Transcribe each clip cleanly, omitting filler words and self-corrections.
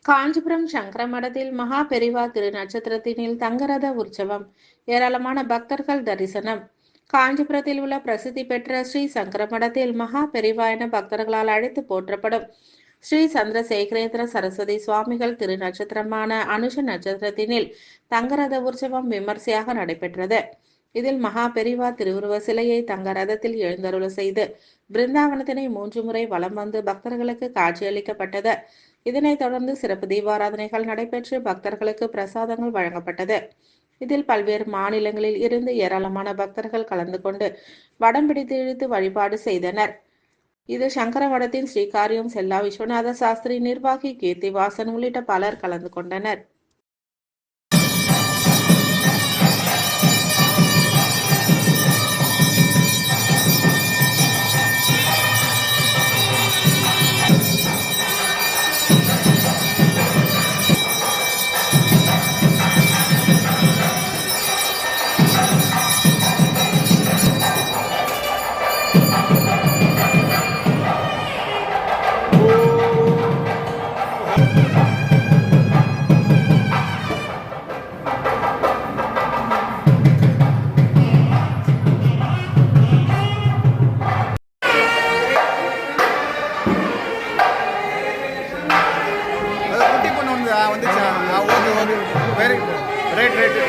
காஞ்சிபுரம் சங்கர மடத்தில் மகா பெரிவா திரு நட்சத்திரத்தினில் தங்கரத உற்சவம். ஏராளமான பக்தர்கள் தரிசனம். காஞ்சிபுரத்தில் உள்ள பிரசித்தி பெற்ற ஸ்ரீ சங்கர மடத்தில் மகா பெரிவா என பக்தர்களால் அழைத்து போற்றப்படும் ஸ்ரீ சந்திரசேகரேந்திர சரஸ்வதி சுவாமிகள் திரு நட்சத்திரமான அனுஷ நட்சத்திரத்தினில் தங்கரத உற்சவம் விமர்சையாக நடைபெற்றது. இதில் மகா பெரிவா திருவுருவ சிலையை தங்க ரதத்தில் எழுந்தருள செய்து பிருந்தாவனத்தினை 3 முறை வலம் வந்து பக்தர்களுக்கு காட்சியளிக்கப்பட்டது. இதனைத் தொடர்ந்து சிறப்பு தீபாராதனைகள் நடைபெற்று பக்தர்களுக்கு பிரசாதங்கள் வழங்கப்பட்டது. இதில் பல்வேறு மாநிலங்களில் இருந்து ஏராளமான பக்தர்கள் கலந்து கொண்டு வடம் பிடித்து இழுத்து வழிபாடு செய்தனர். இது சங்கரமடத்தின் ஸ்ரீகாரியம் செல்லா விஸ்வநாத சாஸ்திரி, நிர்வாகி கீர்த்திவாசன் உள்ளிட்ட பலர் கலந்து கொண்டனர். வந்துச்சா okay okay very right right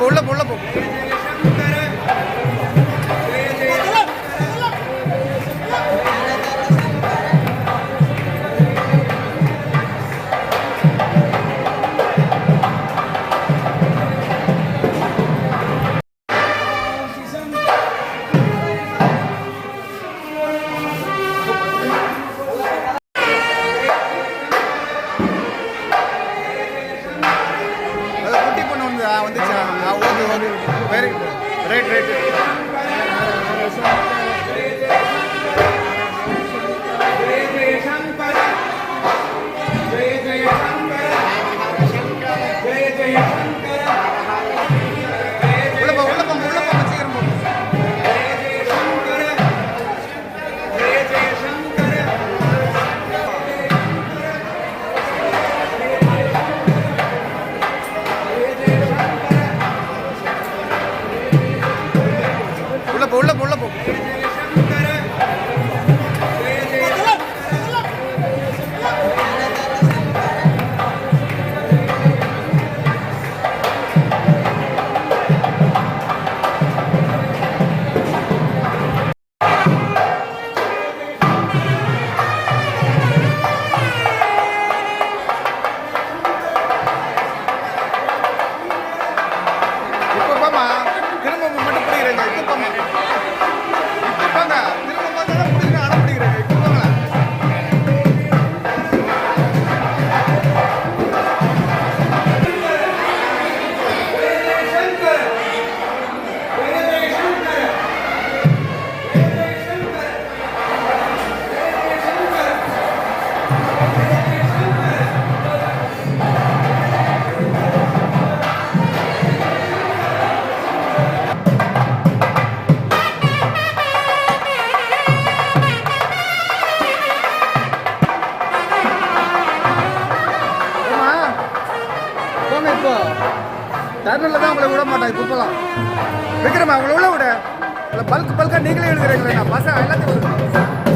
உள்ள போ வந்துச்சா okay okay very right right உள்ள போ திரும்ப மட்டும் புரியுறேங்க டர்னில் தான் உங்களை விட மாட்டாங்க குப்பலாம் விக்ரமா உங்களை உள்ள விட பல்காக நீங்களே எழுதுறீங்களே நான் பசங்க எல்லாத்தையும்